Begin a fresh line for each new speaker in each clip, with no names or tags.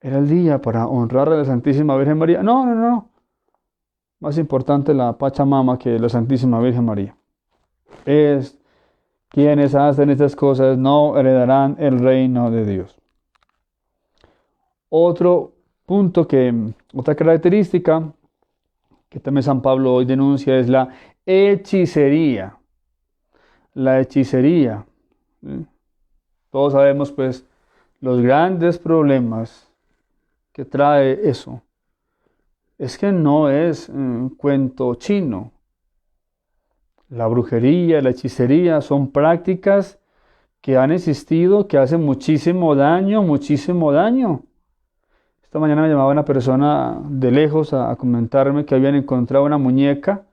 Era el día para honrar a la Santísima Virgen María. No, no, no. Más importante la Pachamama que la Santísima Virgen María. Es quienes hacen estas cosas no heredarán el reino de Dios. Otro punto otra característica que también San Pablo hoy denuncia es la hechicería. La hechicería. ¿Sí? Todos sabemos pues los grandes problemas que trae eso. Es que no es un cuento chino. La brujería, la hechicería son prácticas que han existido, que hacen muchísimo daño, muchísimo daño. Esta mañana me llamaba una persona de lejos a comentarme que habían encontrado una muñeca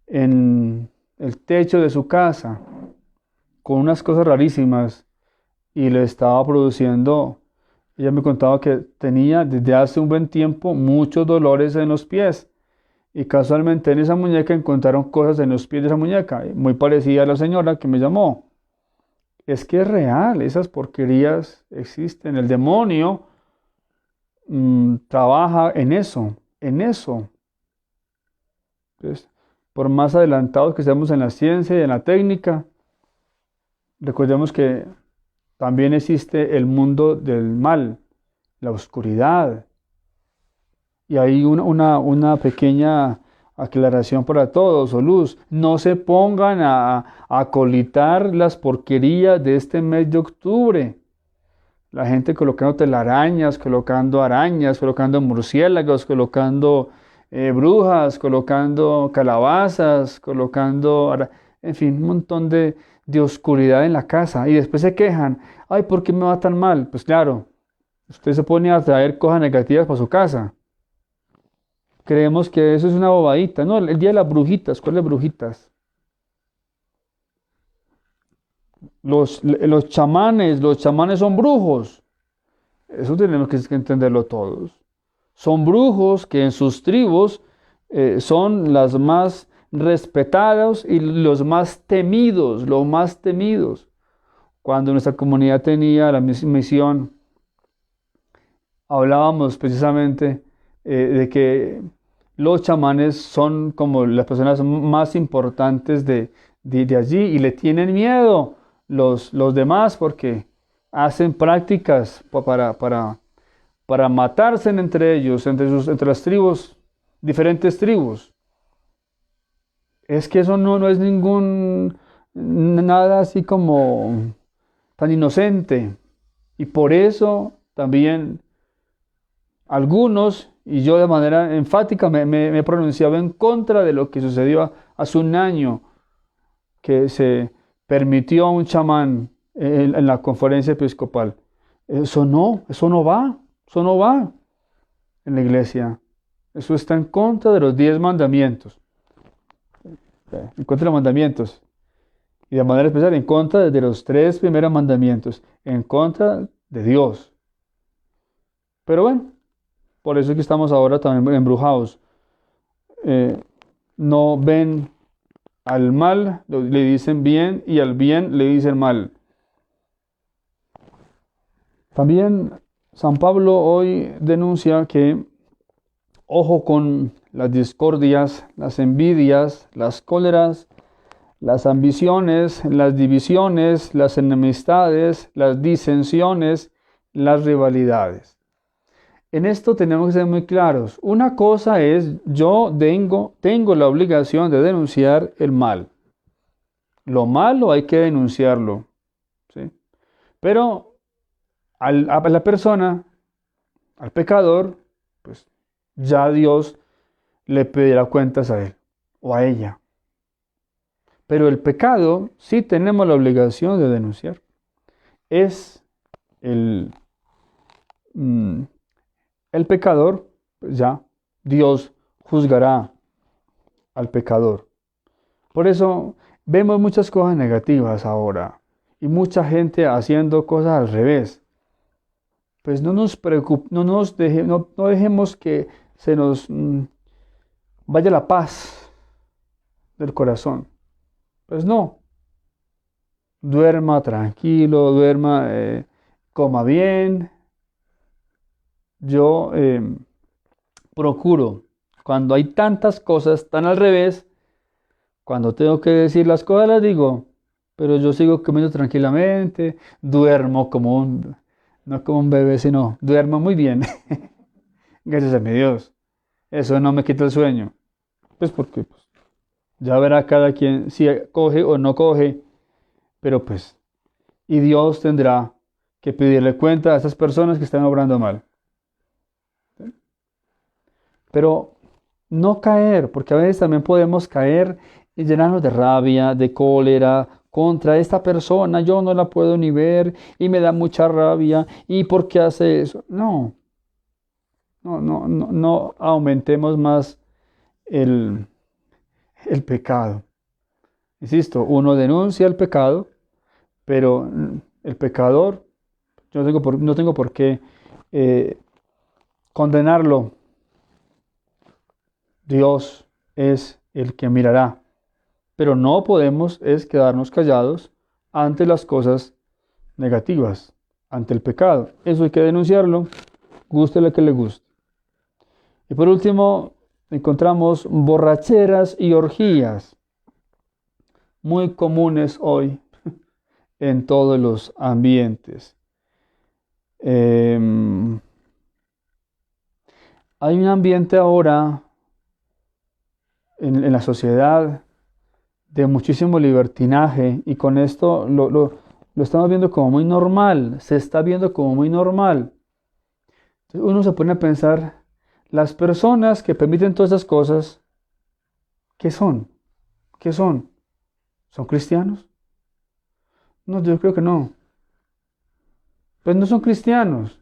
en el techo de su casa con unas cosas rarísimas y le estaba produciendo. Ella me contaba que tenía desde hace un buen tiempo muchos dolores en los pies y casualmente en esa muñeca encontraron cosas en los pies de esa muñeca, muy parecida a la señora que me llamó. Es que es real, esas porquerías existen. El demonio trabaja en eso, en eso. Entonces, por más adelantados que seamos en la ciencia y en la técnica, recordemos que también existe el mundo del mal, la oscuridad. Y hay una pequeña aclaración para todos, o luz. No se pongan a colitar las porquerías de este mes de octubre. La gente colocando telarañas, colocando arañas, colocando murciélagos, colocando brujas, colocando calabazas, en fin, un montón de oscuridad en la casa. Y después se quejan, ay, ¿por qué me va tan mal? Pues claro, usted se pone a traer cosas negativas para su casa. Creemos que eso es una bobadita. No, el día de las brujitas, ¿cuáles brujitas? Los chamanes son brujos. Eso tenemos que entenderlo todos. Son brujos que en sus tribus son las más respetadas y los más temidos, los más temidos. Cuando nuestra comunidad tenía la misión, hablábamos precisamente de que los chamanes son como las personas más importantes de allí y le tienen miedo los demás porque hacen prácticas para matarse entre ellos, entre las tribus, diferentes tribus. Es que eso no es nada así como tan inocente. Y por eso también algunos, y yo de manera enfática me he pronunciado en contra de lo que sucedió hace un año, que se permitió a un chamán en la conferencia episcopal. Eso no va en la iglesia. Eso está en contra de los 10 mandamientos, en contra de los mandamientos. Y de manera especial en contra de los 3 primeros mandamientos, en contra de Dios. Pero bueno, por eso es que estamos ahora también embrujados. Eh, no ven al mal, le dicen bien, y al bien le dicen mal. También San Pablo hoy denuncia que ojo con las discordias, las envidias, las cóleras, las ambiciones, las divisiones, las enemistades, las disensiones, las rivalidades. En esto tenemos que ser muy claros. Una cosa es, yo tengo la obligación de denunciar el mal. Lo malo hay que denunciarlo, ¿sí? Pero a la persona, al pecador, pues ya Dios le pedirá cuentas a él o a ella. Pero el pecado sí tenemos la obligación de denunciar. Es el, mm, el pecador, pues ya Dios juzgará al pecador. Por eso vemos muchas cosas negativas ahora y mucha gente haciendo cosas al revés. Pues no nos preocup- no dejemos que se nos vaya la paz del corazón. Pues no, duerma tranquilo, coma bien, yo procuro, cuando hay tantas cosas tan al revés, cuando tengo que decir las cosas las digo, pero yo sigo comiendo tranquilamente, duermo no como un bebé, sino duermo muy bien. Gracias a mi Dios. Eso no me quita el sueño. Pues porque pues, ya verá cada quien si coge o no coge, pero pues, y Dios tendrá que pedirle cuenta a esas personas que están obrando mal. Pero no caer, porque a veces también podemos caer y llenarnos de rabia, de cólera contra esta persona. Yo no la puedo ni ver y me da mucha rabia. ¿Y por qué hace eso? No, no aumentemos más el, el pecado. Insisto, uno denuncia el pecado, pero el pecador, yo no tengo por qué eh, condenarlo. Dios es el que mirará. Pero no podemos es quedarnos callados ante las cosas negativas, ante el pecado. Eso hay que denunciarlo, guste lo que le guste. Y por último, encontramos borracheras y orgías, muy comunes hoy en todos los ambientes. Hay un ambiente ahora en la sociedad de muchísimo libertinaje y con esto lo estamos viendo como muy normal, se está viendo como muy normal. Entonces uno se pone a pensar, las personas que permiten todas esas cosas, ¿qué son? ¿Qué son? ¿Son cristianos? No, yo creo que no. Pues no son cristianos.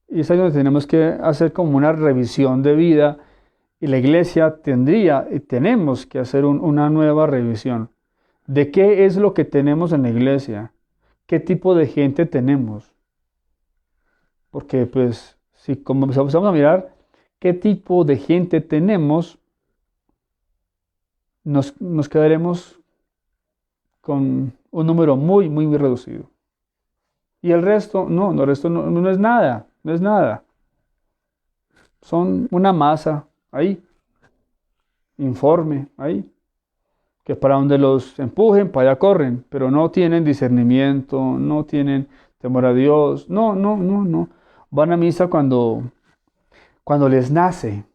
Y es ahí donde tenemos que hacer como una revisión de vida y la iglesia tendría y tenemos que hacer una nueva revisión de qué es lo que tenemos en la iglesia, qué tipo de gente tenemos. Porque pues si como empezamos a mirar qué tipo de gente tenemos, nos quedaremos con un número muy, muy, muy reducido. Y el resto, el resto no es nada, no es nada. Son una masa ahí, informe ahí, que para donde los empujen, para allá corren, pero no tienen discernimiento, no tienen temor a Dios, no. Van a misa cuando les nace.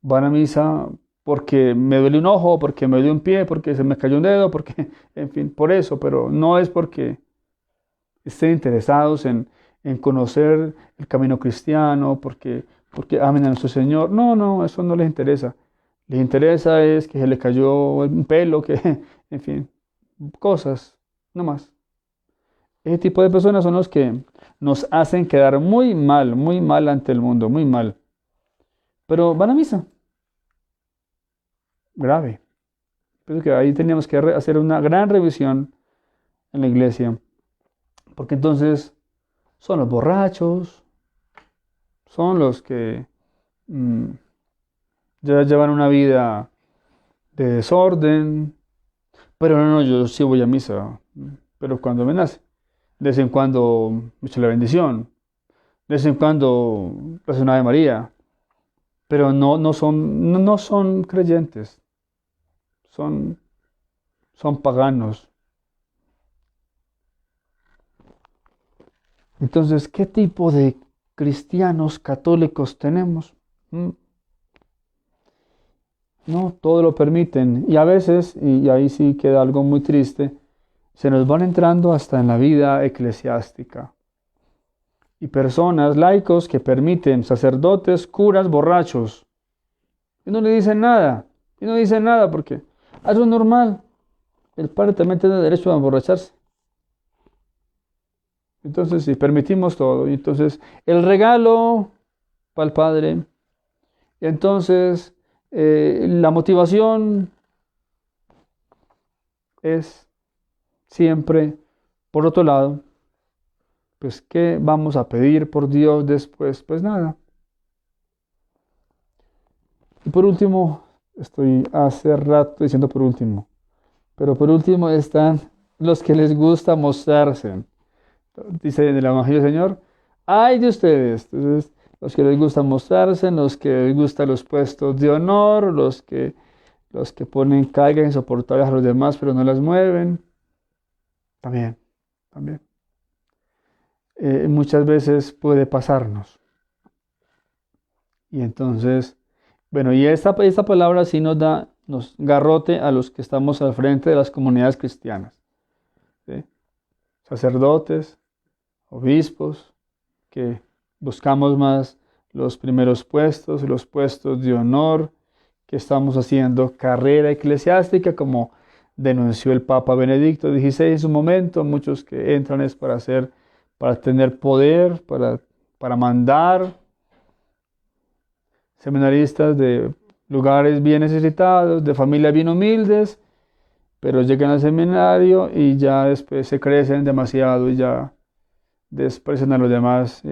Van a misa porque me duele un ojo, porque me duele un pie, porque se me cayó un dedo, porque, en fin, por eso, pero no es porque estén interesados en conocer el camino cristiano, porque amen a nuestro Señor. No, eso no les interesa. Les interesa es que se le cayó un pelo, que, en fin, cosas, no más. Ese tipo de personas son los que nos hacen quedar muy mal ante el mundo, muy mal. Pero van a misa, grave. Pero que ahí teníamos que hacer una gran revisión en la iglesia, porque entonces son los borrachos, son los que mm, ya llevan una vida de desorden, pero no, yo sí voy a misa, pero cuando me nace, de vez en cuando me echo la bendición, de vez en cuando hace una Ave María, pero no son creyentes, son paganos. Entonces, ¿qué tipo de cristianos católicos tenemos? No, todo lo permiten. Y a veces, y ahí sí queda algo muy triste, se nos van entrando hasta en la vida eclesiástica. Y personas, laicos, que permiten sacerdotes, curas, borrachos. Y no le dicen nada. Y no dicen nada porque eso es normal. El padre también tiene derecho a emborracharse. Entonces, si permitimos todo, y entonces el regalo para el padre, entonces la motivación es siempre, por otro lado, pues, ¿qué vamos a pedir por Dios después? Pues nada. Y por último, estoy hace rato diciendo por último, pero por último están los que les gusta mostrarse. dice en el Evangelio del Señor, ay de ustedes. Entonces, los que les gusta mostrarse, los que les gustan los puestos de honor, los que ponen cargas insoportables a los demás, pero no las mueven. También, también. Muchas veces puede pasarnos. Y entonces, bueno, y esta palabra sí nos garrote a los que estamos al frente de las comunidades cristianas, ¿sí? Sacerdotes, obispos, que buscamos más los primeros puestos, los puestos de honor, que estamos haciendo carrera eclesiástica, como denunció el Papa Benedicto XVI en su momento. Muchos que entran es para tener poder, para mandar. Seminaristas de lugares bien necesitados, de familias bien humildes, pero llegan al seminario y ya después se crecen demasiado y ya desprecian a los demás,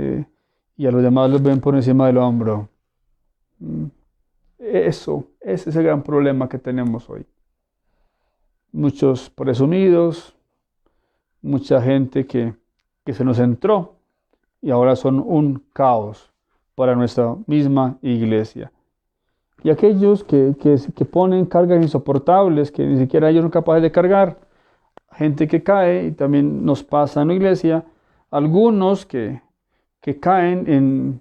y a los demás los ven por encima del hombro. Ese es el gran problema que tenemos hoy. Muchos presumidos, mucha gente que se nos entró y ahora son un caos para nuestra misma iglesia. Y aquellos que ponen cargas insoportables, que ni siquiera ellos son capaces de cargar, gente que cae, y también nos pasa en la iglesia, algunos que caen en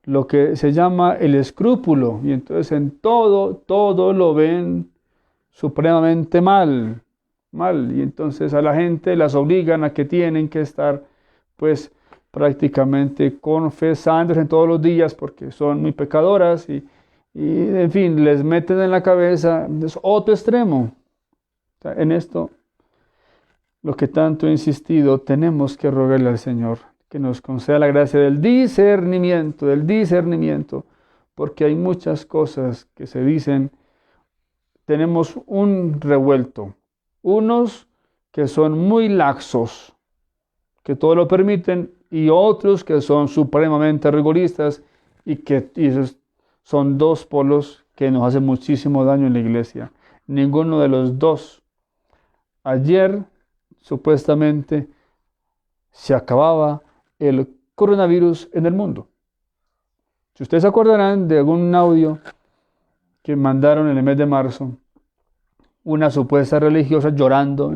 lo que se llama el escrúpulo, y entonces en todo lo ven supremamente mal, y entonces a la gente las obligan a que tienen que estar, pues, prácticamente confesándose en todos los días porque son muy pecadoras y en fin, les meten en la cabeza, es otro extremo. O sea, en esto, lo que tanto he insistido, tenemos que rogarle al Señor que nos conceda la gracia del discernimiento, porque hay muchas cosas que se dicen. Tenemos un revuelto, unos que son muy laxos, que todo lo permiten, y otros que son supremamente rigoristas, y esos son dos polos que nos hacen muchísimo daño en la iglesia. Ninguno de los dos. Ayer, supuestamente, se acababa el coronavirus en el mundo. Si ustedes se acordarán de algún audio que mandaron en el mes de marzo, una supuesta religiosa llorando,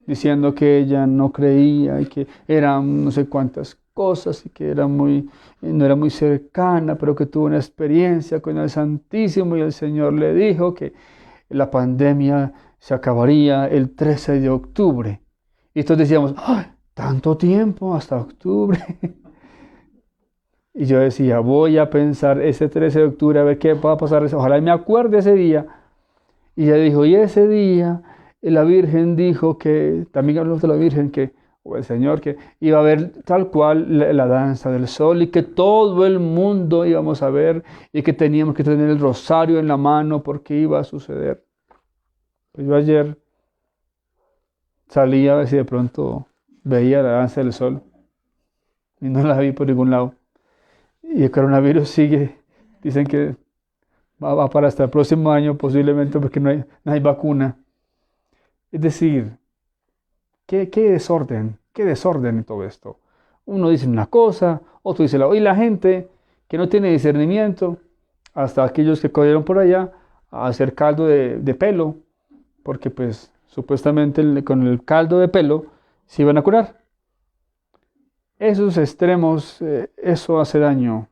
diciendo que ella no creía y que eran no sé cuántas cosas y que no era muy cercana, pero que tuvo una experiencia con el Santísimo y el Señor le dijo que la pandemia se acabaría el 13 de octubre. Y entonces decíamos, ¡ay, tanto tiempo hasta octubre! Y yo decía, voy a pensar ese 13 de octubre a ver qué va a pasar, ojalá me acuerde ese día. Y ella dijo, y ese día la Virgen dijo que, también hablamos de la Virgen, o el Señor, que iba a haber tal cual la danza del sol y que todo el mundo íbamos a ver y que teníamos que tener el rosario en la mano porque iba a suceder. Pues yo ayer salía a ver si de pronto veía la danza del sol y no la vi por ningún lado. Y el coronavirus sigue, dicen que va para hasta el próximo año posiblemente porque no hay vacuna. Es decir, qué desorden en todo esto. Uno dice una cosa, otro dice la otra. Y la gente que no tiene discernimiento, hasta aquellos que corrieron por allá a hacer caldo de pelo, porque pues supuestamente con el caldo de pelo se iban a curar. Esos extremos, eso hace daño.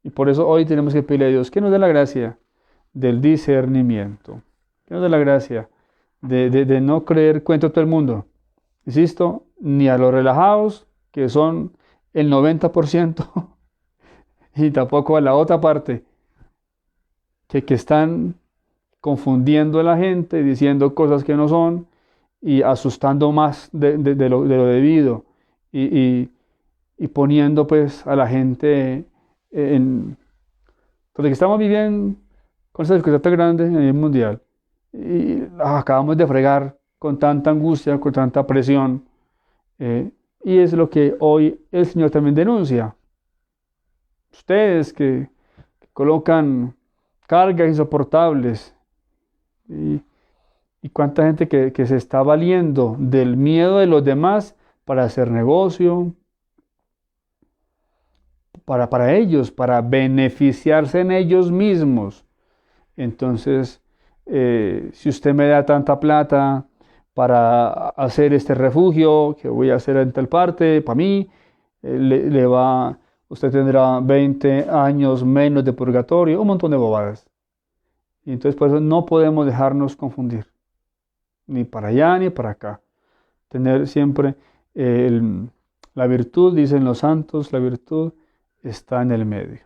Y por eso hoy tenemos que pedirle a Dios que nos dé la gracia del discernimiento, que nos dé la gracia de no creer cuento a todo el mundo. Insisto, ni a los relajados, que son el 90%, y tampoco a la otra parte, que están confundiendo a la gente, diciendo cosas que no son, y asustando más de lo debido, y poniendo pues a la gente porque estamos viviendo con esa dificultad tan grande a nivel mundial, y acabamos de fregar con tanta angustia, con tanta presión, y es lo que hoy el Señor también denuncia. Ustedes que colocan cargas insoportables, y cuánta gente que se está valiendo del miedo de los demás para hacer negocio, para ellos, para beneficiarse en ellos mismos. Entonces, si usted me da tanta plata para hacer este refugio que voy a hacer en tal parte, para mí, usted tendrá 20 años menos de purgatorio, un montón de bobadas. Y entonces, por eso no podemos dejarnos confundir, ni para allá ni para acá. Tener siempre la virtud, dicen los santos, la virtud está en el medio.